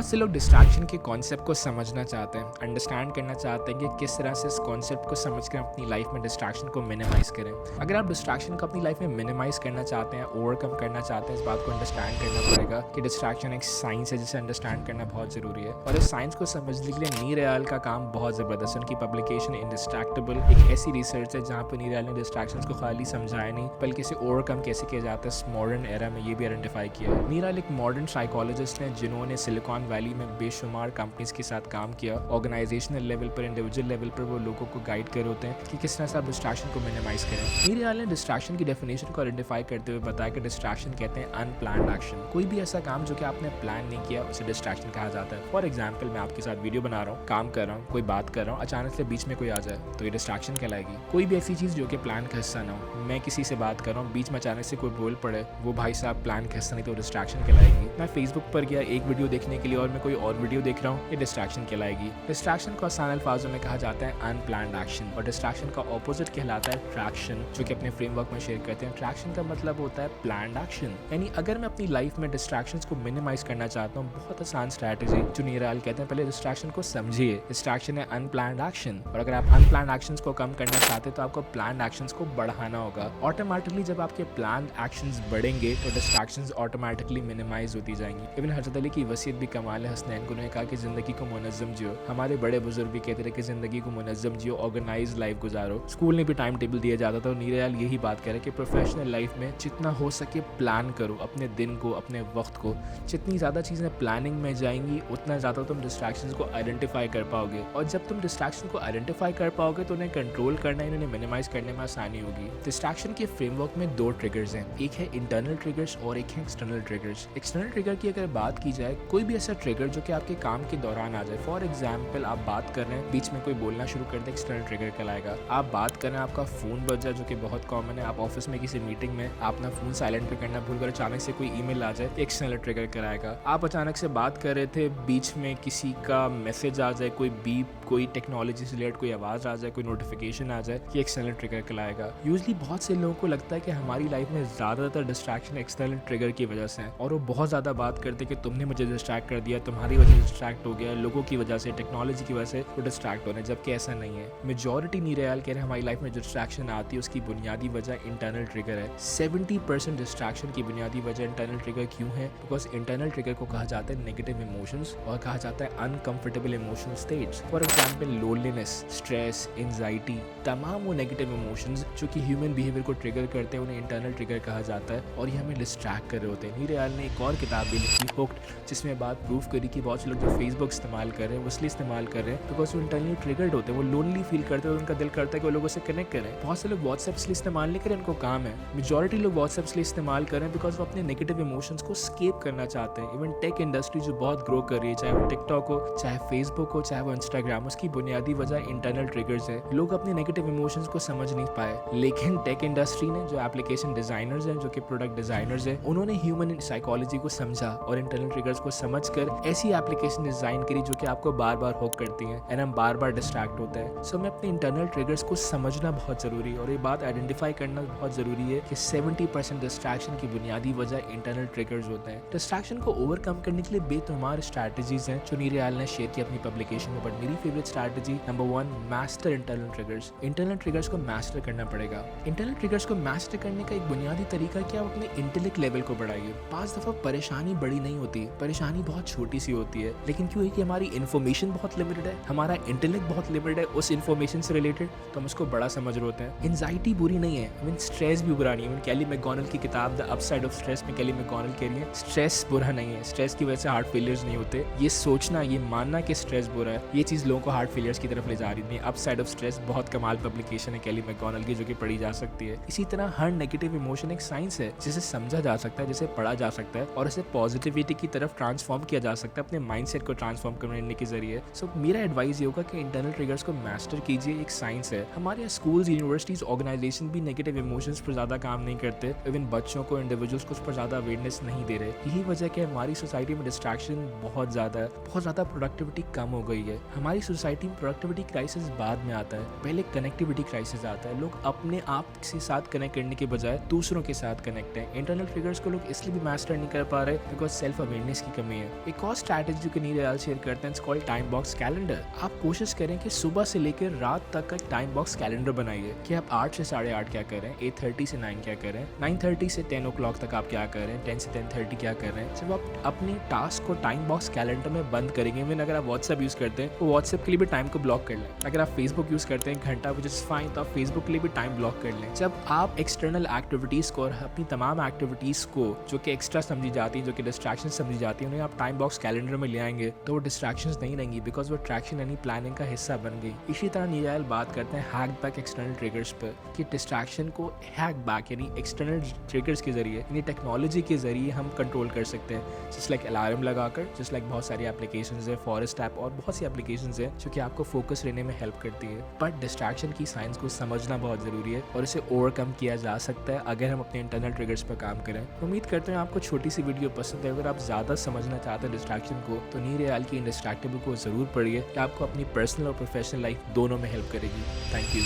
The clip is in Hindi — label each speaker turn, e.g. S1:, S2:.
S1: बहुत से लोग डिस्ट्रैक्शन के कॉन्सेप्ट को समझना चाहते हैं, अंडरस्टैंड करना चाहते हैं कि किस तरह से इस कॉन्सेप्ट को समझकर अपनी लाइफ में डिस्ट्रैक्शन को मिनिमाइज़ करें। अगर आप डिस्ट्रैक्शन को अपनी लाइफ में मिनिमाइज़ करना चाहते हैं, ओवरकम करना चाहते हैं, इस बात को अंडरस्टैंड करना पड़ेगा कि डिस्ट्रैक्शन एक साइंस है जिसे अंडरस्टैंड करना बहुत ज़रूरी है। और इस साइंस को समझने के लिए नी रियाल का काम बहुत ज़बरदस्त है। उनकी पब्लिकेशन इंडिस्ट्रैक्टेबल एक ऐसी रिसर्च है जहाँ पर नी रियाल ने डिस्ट्रैक्शन को खाली समझाया नहीं बल्कि इसे ओवरकम कैसे किया जाता है इस मॉडर्न एरा में ये भी आइडेंटिफाई किया है। नी रियाल एक मॉडर्न साइकोलॉजिस्ट हैं जिन्होंने सिलिकॉन वैली में बेशुमार कंपनीज के साथ काम किया। ऑर्गेनाइजेशनल लेवल पर, इंडिविजुअल लेवल पर वो लोगों को गाइड कर होते हैं कि किस तरह से आप डिस्ट्रैक्शन को मिनिमाइज करें। नी रियाल ने डिस्ट्रैक्शन की डेफिनेशन को आइडेंटिफाई करते हुए बताया कि डिस्ट्रैक्शन कहते हैं अनप्लान्ड एक्शन। कोई भी ऐसा काम जो कि आपने प्लान नहीं किया उसे डिस्ट्रैक्शन कहा जाता है। फॉर एग्जाम्पल, मैं आपके साथ वीडियो बना रहा हूँ, काम कर रहा हूँ, कोई बात कर रहा हूँ, अचानक से बीच में कोई आ जाए तो ये डिस्ट्रैक्शन कहलाएगी। कोई भी ऐसी चीज़ जो कि प्लान का हिस्सा ना हो, मैं किसी से बात कर रहा हूँ, बीच में अचानक से कोई बोल पड़े, वो भाई साहब प्लान का हिस्सा नहीं तो डिस्ट्रैक्शन कहलाएगी। मैं फेसबुक पर गया एक वीडियो देखने के लिए और मैं कोई और वीडियो देख रहा हूँ, ये डिस्ट्रैक्शन कहलाएगी। डिस्ट्रैक्शन को आसान अल्फाजों में कहा जाता है अनप्लान्ड एक्शन और डिस्ट्रैक्शन का ऑपोजिट कहलाता है ट्रैक्शन, जो कि अपने फ्रेमवर्क में शेयर करते हैं। ट्रैक्शन का मतलब होता है प्लान्ड एक्शन। यानी अगर मैं अपनी लाइफ में डिस्ट्रैक्शंस को मिनिमाइज करना चाहता हूँ, बहुत आसान स्ट्रैटेजी जो नी रियाल कहते हैं, पहले डिस्ट्रैक्शन को समझिए। डिस्ट्रैक्शन है अनप्लान्ड एक्शन और अगर आप अनप्लान्ड एक्शंस को कम करना चाहते हैं तो आपको प्लान्ड एक्शंस को बढ़ाना होगा। ऑटोमेटिकली जब आपके प्लान्ड एक्शंस बढ़ेंगे तो डिस्ट्रैक्शंस ऑटोमेटिकली मिनिमाइज होती जाएंगी। इब्न हजरत अली की वसीयत भी कमाल है। हसनैन को उन्होंने कहा कि जिंदगी को मुनज़्ज़म जियो। हमारे बड़े बुजुर्ग भी कहते थे कि जिंदगी को मुनज़्ज़म जियो, ऑर्गेनाइज लाइफ गुजारो। स्कूल में भी टाइम टेबल दिया जाता था और नी रियाल यही बात कह रहे कि प्रोफेशनल लाइफ में जितना हो सके प्लान करो अपने दिन को, अपने वक्त को। जितनी ज़्यादा चीज़ें प्लानिंग में जाएंगी उतना ज़्यादा तुम डिस्ट्रैक्शंस को आइडेंटिफाई कर पाओगे और जब तुम डिस्ट्रैक्शन को आइडेंटिफाई कर पाओगे तो उन्हें कंट्रोल करना, इन्हें मिनिमाइज करने में आसानी होगी। डिस्ट्रैक्शन के फ्रेमवर्क में दो ट्रिगर्स हैं, एक है इंटरनल ट्रिगर्स और एक है एक्सटर्नल ट्रिगर्स। एक्सटर्नल ट्रिगर की अगर बात की जाए, कोई भी ऐसा ट्रिगर जो कि आपके काम के दौरान आ जाए। फॉर एग्जाम्पल, आप बात कर रहे हैं, बीच में कोई बोलना शुरू कर दे, एक्सटर्नल ट्रिगर कहलाएगा। आप बात कर रहे हैं, आपका फोन बज जाए जो कि बहुत कॉमन है। आप ऑफिस में किसी मीटिंग में आप अपना फोन साइलेंट पे करना भूल कर अचानक से कोई ईमेल आ जाए, एक्सटर्नल ट्रिगर कहलाएगा। आप अचानक से बात कर रहे थे, बीच में किसी का मैसेज आ जाए, कोई बीप, कोई टेक्नोलॉजी से रिलेटेड कोई आवाज़ आ जाए, कोई नोटिफिकेशन आ जाए, ये एक्सटर्नल ट्रिगर कहलाएगा। यूजली बहुत से लोगों को लगता है कि हमारी लाइफ में ज़्यादातर डिस्ट्रैक्शन एक्सटर्नल ट्रिगर की वजह से है और वो बहुत ज़्यादा बात करते हैं कि तुमने मुझे डिस्ट्रैक्ट कर दिया, तुम्हारी वजह से डिस्ट्रैक्ट हो गया, लोगों की वजह से, टेक्नोलॉजी की वजह से वो डिस्ट्रैक्ट हो रहे हैं, जबकि ऐसा नहीं है। मेजॉरिटी नी रियाल कह रहे हैं हमारी लाइफ में डिस्ट्रैक्शन आती है उसकी बुनियादी वजह इंटरनल ट्रिगर है। 70% डिस्ट्रैक्शन की बुनियादी वजह इंटरनल ट्रिगर क्यों है? बिकॉज इंटरनल ट्रिगर को कहा जाता है नेगेटिव इमोशंस और कहा जाता है uncomfortable emotional states. For example, loneliness, stress, anxiety, तमाम वो नेगेटिव इमोशंस जो कि ह्यूमन बिहेवियर को ट्रिगर करते हैं उन्हें इंटरनल ट्रिगर कहा जाता है और ये हमें डिस्ट्रैक्ट कर रहे होते हैं। नी रियाल ने एक और किताब भी लिखी, हुक्ड, जिसमें बात प्रूव करी कि बहुत से लोग जो फेसबुक इस्तेमाल कर रहे हैं वो इसलिए इस्तेमाल कर रहे हैं बिकॉज वो इंटरनली ट्रिगर्ड होते हैं, वो लोनली फील करते हैं और उनका दिल करता है कि वो लोगों से कनेक्ट करें। बहुत से लोग व्हाट्सएप इसलिए इस्तेमाल नहीं करें, उनको काम है। मेजॉरिटी लोग व्हाट्सएप इसलिए इस्तेमाल कर रहे हैं बिकॉज वो अपने नेगेटिव इमोशंस को स्केप करना चाहते हैं। इवन टेक इंडस्ट्री जो बहुत ग्रो कर रही है, चाहे वो टिकटॉक हो, चाहे फेसबुक हो, चाहे वो इंस्टाग्राम, उसकी बुनियादी वजह इंटरनल ट्रिगर्स है। लोग अपने नेगेटिव इमोशंस को समझ नहीं पाए, लेकिन टेक इंडस्ट्री ने, जो एप्लीकेशन डिजाइनर्स हैं, जो कि प्रोडक्ट डिजाइनर्स हैं, उन्होंने ह्यूमन साइकोलॉजी को समझा और इंटरनल ट्रिगर्स को समझकर ऐसी एप्लीकेशन डिजाइन करी जो कि आपको बार बार हुक करती हैं एंड हम बार बार डिस्ट्रैक्ट होता है। सो हमें अपने इंटरनल ट्रिगर्स को समझना बहुत जरूरी है और ये बात आइडेंटिफाई करना बहुत जरूरी है कि 70% डिस्ट्रैक्शन की बुनियादी वजह इंटरनल ट्रिगर्स होते हैं। डिस्ट्रैक्शन को ओवरकम करने के लिए बेतुमार स्ट्रैटेजीज हैं जो नी रियाल ने शेयर की अपनी पब्लिकेशन में, बट मेरी favourite strategy number 1, master internal triggers. Internal triggers को मास्टर करना पड़ेगा। इंटरनल ट्रिगर्स को मास्टर करने का एक बुनियादी तरीका क्या, अपने इंटेलेक्ट लेवल को बढ़ाइए। 5 दफा परेशानी बड़ी नहीं होती, परेशानी बहुत छोटी सी होती है, लेकिन क्यों है कि हमारी इन्फॉर्मेशन बहुत लिमिटेड है, हमारा इंटेलेक्ट बहुत लिमिटेड है उस इन्फॉर्मेशन से रिलेटेड, तो हम उसको बड़ा समझ रहे होते हैं। एंजाइटी बुरी नहीं है, इवन स्ट्रेस भी बुरा नहीं है। कैली मैकडॉनल्ड की किताब द अपसाइड ऑफ स्ट्रेस में कैली मैकडॉनल्ड कह रही है स्ट्रेस बुरा नहीं है, स्ट्रेस की वजह से हार्ट फेलियर्स नहीं होते। ये सोचना, ये मानना कि स्ट्रेस बुरा है, ये चीज़ लोगों को हार्ट फेलियर्स की तरफ ले जा रही है। अपसाइड ऑफ स्ट्रेस बहुत कमाल पब्लिकेशन है कैली मैकडॉनल्ड की, जो कि पढ़ी जा सकती है। इसी तरह हर नेगेटिव इमोशन एक साइंस है जिसे समझा जा सकता है, जिसे पढ़ा जा सकता है और इसे पॉजिटिविटी की तरफ ट्रांसफॉर्म किया जा सकता है अपने माइंडसेट को ट्रांसफॉर्म करने के जरिए। सो मेरा एडवाइस ये होगा कि इंटरनल ट्रिगर्स को मास्टर कीजिए, एक साइंस है। हमारे स्कूल्स, यूनिवर्सिटीज, ऑर्गेनाइजेशन भी नेगेटिव इमोशंस पर ज्यादा काम नहीं करते, इवन बच्चों को, इंडिविजुअल्स को उस पर ज्यादा अवेयरनेस नहीं दे रहे। यही वजह है कि हमारी सोसाइटी में डिस्ट्रैक्शन बहुत ज्यादा है, बहुत ज्यादा प्रोडक्टिविटी कम हो गई है। हमारी सोसाइटी में प्रोडक्टिविटी क्राइसिस बाद में आता है, पहले कनेक्टिविटी क्राइसिस आता है। लोग अपने आप के साथ कनेक्ट करने के बजाय दूसरों के साथ कनेक्ट है। इंटरनल ट्रिगर्स को लोग इसलिए भी मास्टर नहीं कर पा रहे बिकॉज सेल्फ अवेयरनेस की कमी है। एक और स्ट्रैटेजी जो कि नीर दयाल शेयर करते हैं, it's called time box calendar. आप कोशिश करें कि सुबह से लेकर रात तक का टाइम बॉक्स कैलेंडर बनाइए कि आप 8 से 8:30 क्या करें, 8:30 से 9 क्या करें, 9:30 से 10 ओ क्लॉक तक आप क्या करें, 10 से 10:30 क्या कर रहे हैं। जब आप अपने टास्क को टाइम बॉक्स कैलेंडर में बंद करेंगे, इवन अगर आप व्हाट्सएप यूज़ करते हैं तो व्हाट्सएप के लिए भी टाइम को ब्लॉक कर लें। अगर आप फेसबुक यूज़ करते हैं घंटा विच इज़ फाइन, तो आप फेसबुक के लिए भी टाइम ब्लॉक कर लें। जब आप एक्सटर्नल एक्टिविटीज़ को और अपनी तमाम एक्टिविटीज़ को जो कि एक्स्ट्रा समझी जाती हैं, जो कि डिस्ट्रैक्शन समझी जाती हैं, उन्हें आप टाइम बॉक्स कैलेंडर में ले आएंगे तो वो डिस्ट्रैक्शंस नहीं रहेंगी, बिकॉज वो ट्रैक्शन यानी प्लानिंग का हिस्सा बन गई। इसी तरह नीर दयाल बात करते हैं हैक बैक एक्सटर्नल ट्रिगर्स पर कि डिस्ट्रैक्शन को हैक बैक यानी एक्सटर्नल ट्रिगर्स के जरिए यानी टेक्नोलॉजी के जरिए हम कंट्रोल कर सकते हैं। जस्ट लाइक अलार्म लगाकर, जस्ट लाइक बहुत सारी एप्लीकेशंस है, फॉरेस्ट ऐप और बहुत सी एप्लीकेशंस है जो कि आपको फोकस रहने में हेल्प करती है। बट डिस्ट्रैक्शन की साइंस को समझना बहुत ज़रूरी है और इसे ओवरकम किया जा सकता है अगर हम अपने इंटरनल ट्रिगर्स पर काम करें। उम्मीद करते हैं आपको छोटी सी वीडियो पसंद है। अगर आप ज़्यादा समझना चाहते हैं डिस्ट्रैक्शन को तो नीर दयाल की इंडिस्ट्रैक्टेबल को ज़रूर पढ़िए कि आपको अपनी पर्सनल और प्रोफेशनल लाइफ दोनों में हेल्प करेगी। Thank you.